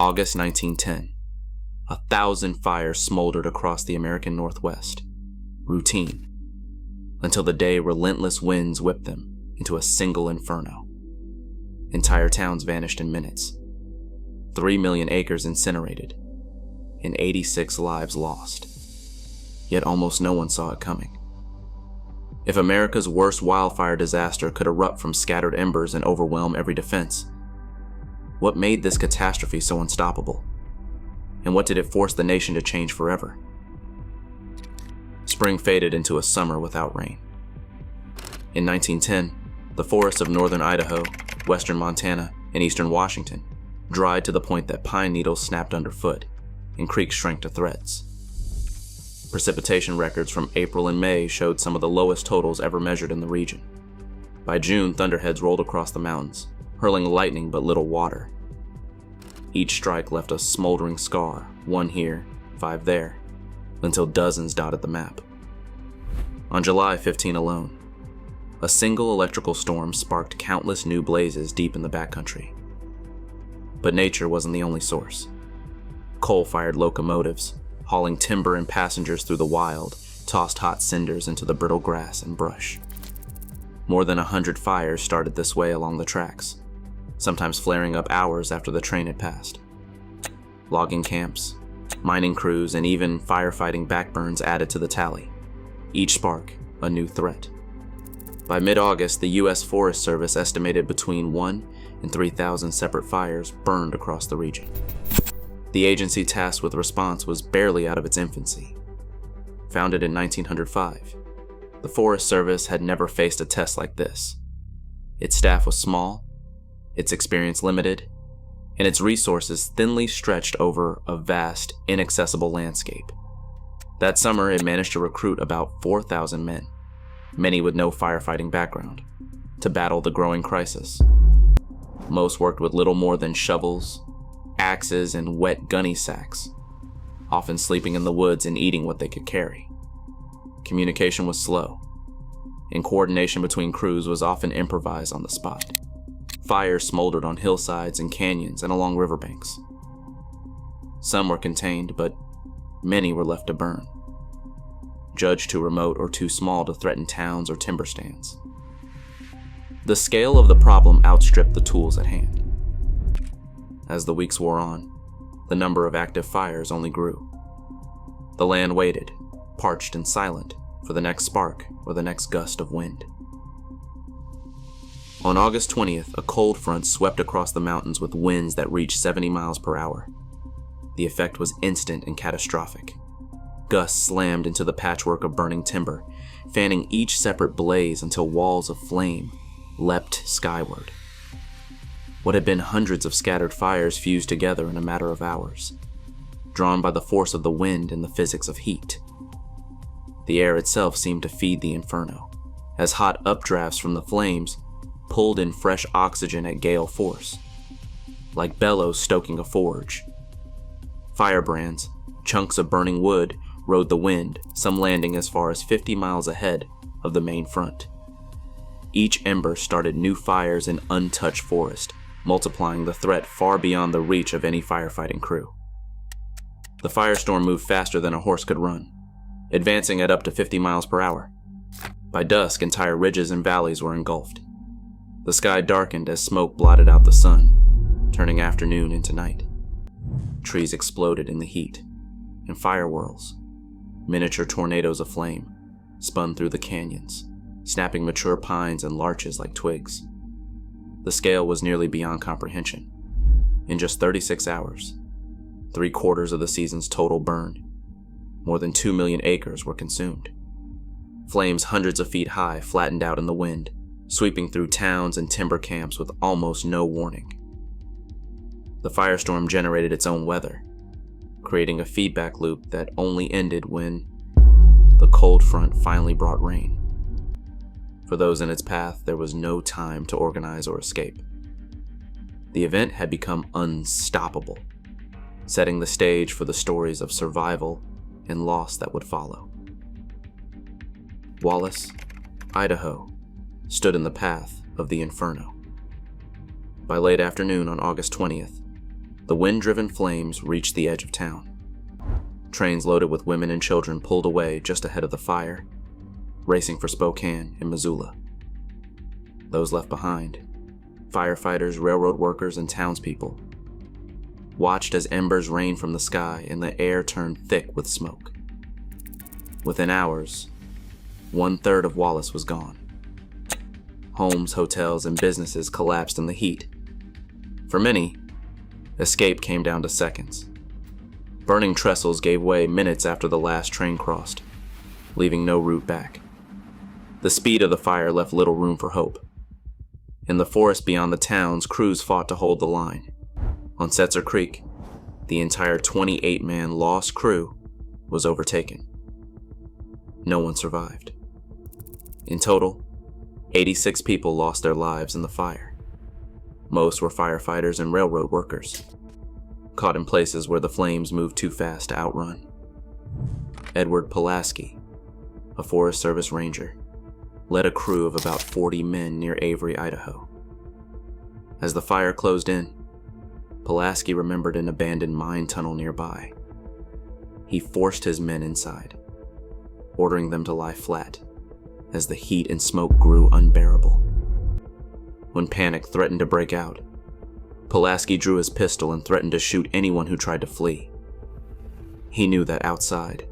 August 1910. 1,000 fires smoldered across the American Northwest. Routine. Until the day relentless winds whipped them into a single inferno. Entire towns vanished in minutes. 3 million acres incinerated. And 86 lives lost. Yet almost no one saw it coming. If America's worst wildfire disaster could erupt from scattered embers and overwhelm every defense, what made this catastrophe so unstoppable? And what did it force the nation to change forever? Spring faded into a summer without rain. In 1910, the forests of northern Idaho, western Montana, and eastern Washington dried to the point that pine needles snapped underfoot and creeks shrank to threads. Precipitation records from April and May showed some of the lowest totals ever measured in the region. By June, thunderheads rolled across the mountains, hurling lightning but little water. Each strike left a smoldering scar, 1 here, 5 there, until dozens dotted the map. On July 15 alone, a single electrical storm sparked countless new blazes deep in the backcountry. But nature wasn't the only source. Coal-fired locomotives, hauling timber and passengers through the wild, tossed hot cinders into the brittle grass and brush. More than 100 fires started this way along the tracks, sometimes flaring up hours after the train had passed. Logging camps, mining crews, and even firefighting backburns added to the tally, each spark a new threat. By mid-August, the U.S. Forest Service estimated between 1,000 and 3,000 separate fires burned across the region. The agency tasked with response was barely out of its infancy. Founded in 1905, the Forest Service had never faced a test like this. Its staff was small, its experience limited, and its resources thinly stretched over a vast, inaccessible landscape. That summer, it managed to recruit about 4,000 men, many with no firefighting background, to battle the growing crisis. Most worked with little more than shovels, axes, and wet gunny sacks, often sleeping in the woods and eating what they could carry. Communication was slow, and coordination between crews was often improvised on the spot. Fires smoldered on hillsides and canyons and along riverbanks. Some were contained, but many were left to burn, judged too remote or too small to threaten towns or timber stands. The scale of the problem outstripped the tools at hand. As the weeks wore on, the number of active fires only grew. The land waited, parched and silent, for the next spark or the next gust of wind. On August 20th, a cold front swept across the mountains with winds that reached 70 miles per hour. The effect was instant and catastrophic. Gusts slammed into the patchwork of burning timber, fanning each separate blaze until walls of flame leapt skyward. What had been hundreds of scattered fires fused together in a matter of hours, drawn by the force of the wind and the physics of heat. The air itself seemed to feed the inferno, as hot updrafts from the flames pulled in fresh oxygen at gale force, like bellows stoking a forge. Firebrands, chunks of burning wood, rode the wind, some landing as far as 50 miles ahead of the main front. Each ember started new fires in untouched forest, multiplying the threat far beyond the reach of any firefighting crew. The firestorm moved faster than a horse could run, advancing at up to 50 miles per hour. By dusk, entire ridges and valleys were engulfed. The sky darkened as smoke blotted out the sun, turning afternoon into night. Trees exploded in the heat, and fire whirls, miniature tornadoes of flame, spun through the canyons, snapping mature pines and larches like twigs. The scale was nearly beyond comprehension. In just 36 hours, 3/4 of the season's total burned. More than 2 million acres were consumed. Flames hundreds of feet high flattened out in the wind, sweeping through towns and timber camps with almost no warning. The firestorm generated its own weather, creating a feedback loop that only ended when the cold front finally brought rain. For those in its path, there was no time to organize or escape. The event had become unstoppable, setting the stage for the stories of survival and loss that would follow. Wallace, Idaho, stood in the path of the inferno. By late afternoon on August 20th, the wind-driven flames reached the edge of town. Trains loaded with women and children pulled away just ahead of the fire, racing for Spokane and Missoula. Those left behind, firefighters, railroad workers, and townspeople, watched as embers rained from the sky and the air turned thick with smoke. Within hours, 1/3 of Wallace was gone. Homes, hotels, and businesses collapsed in the heat. For many, escape came down to seconds. Burning trestles gave way minutes after the last train crossed, leaving no route back. The speed of the fire left little room for hope. In the forest beyond the towns, crews fought to hold the line. On Setzer Creek, the entire 28-man lost crew was overtaken. No one survived. In total, 86 people lost their lives in the fire. Most were firefighters and railroad workers, caught in places where the flames moved too fast to outrun. Edward Pulaski, a Forest Service ranger, led a crew of about 40 men near Avery, Idaho. As the fire closed in, Pulaski remembered an abandoned mine tunnel nearby. He forced his men inside, ordering them to lie flat as the heat and smoke grew unbearable. When panic threatened to break out, Pulaski drew his pistol and threatened to shoot anyone who tried to flee. He knew that outside,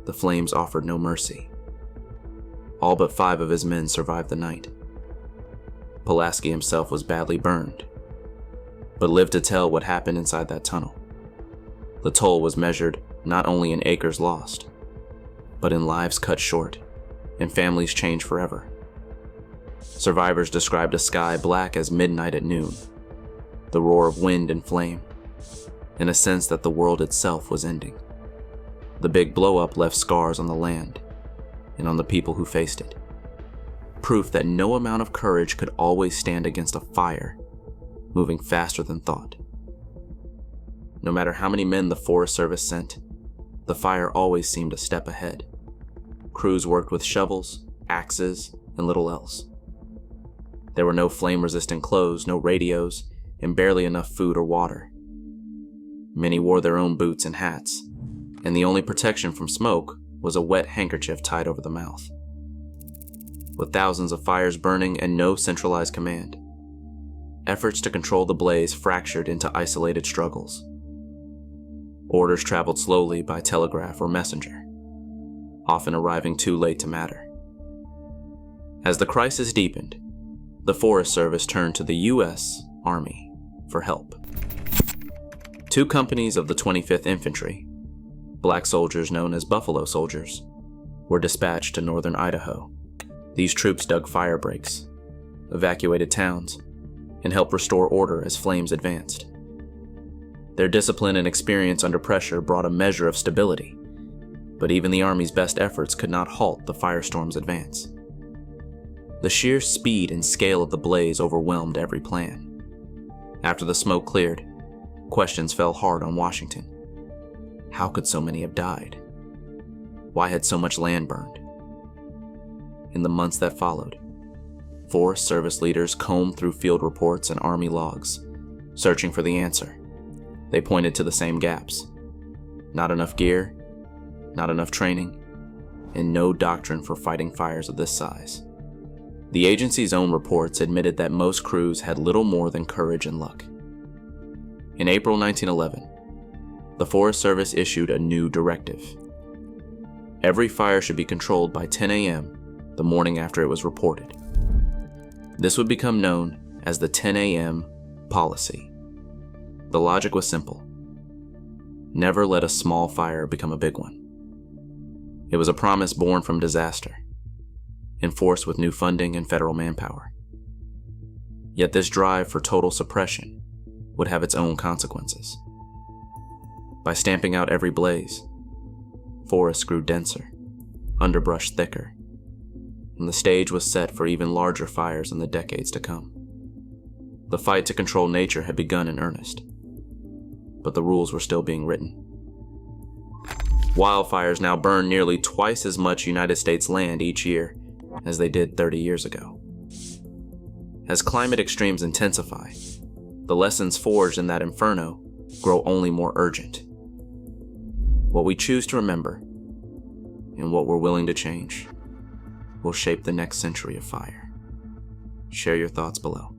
the flames offered no mercy. All but 5 of his men survived the night. Pulaski himself was badly burned, but lived to tell what happened inside that tunnel. The toll was measured not only in acres lost, but in lives cut short and families changed forever. Survivors described a sky black as midnight at noon, the roar of wind and flame, and a sense that the world itself was ending. The big blow-up left scars on the land and on the people who faced it. Proof that no amount of courage could always stand against a fire moving faster than thought. No matter how many men the Forest Service sent, the fire always seemed a step ahead. Crews worked with shovels, axes, and little else. There were no flame-resistant clothes, no radios, and barely enough food or water. Many wore their own boots and hats, and the only protection from smoke was a wet handkerchief tied over the mouth. With thousands of fires burning and no centralized command, efforts to control the blaze fractured into isolated struggles. Orders traveled slowly by telegraph or messenger, often arriving too late to matter. As the crisis deepened, the Forest Service turned to the U.S. Army for help. 2 companies of the 25th Infantry, black soldiers known as Buffalo Soldiers, were dispatched to northern Idaho. These troops dug fire breaks, evacuated towns, and helped restore order as flames advanced. Their discipline and experience under pressure brought a measure of stability, but even the Army's best efforts could not halt the firestorm's advance. The sheer speed and scale of the blaze overwhelmed every plan. After the smoke cleared, questions fell hard on Washington. How could so many have died? Why had so much land burned? In the months that followed, Forest Service leaders combed through field reports and Army logs, searching for the answer. They pointed to the same gaps: not enough gear, not enough training, and no doctrine for fighting fires of this size. The agency's own reports admitted that most crews had little more than courage and luck. In April 1911, the Forest Service issued a new directive. Every fire should be controlled by 10 a.m. the morning after it was reported. This would become known as the 10 a.m. policy. The logic was simple: never let a small fire become a big one. It was a promise born from disaster, enforced with new funding and federal manpower. Yet this drive for total suppression would have its own consequences. By stamping out every blaze, forests grew denser, underbrush thicker, and the stage was set for even larger fires in the decades to come. The fight to control nature had begun in earnest, but the rules were still being written. Wildfires now burn nearly twice as much United States land each year as they did 30 years ago. As climate extremes intensify, the lessons forged in that inferno grow only more urgent. What we choose to remember and what we're willing to change will shape the next century of fire. Share your thoughts below.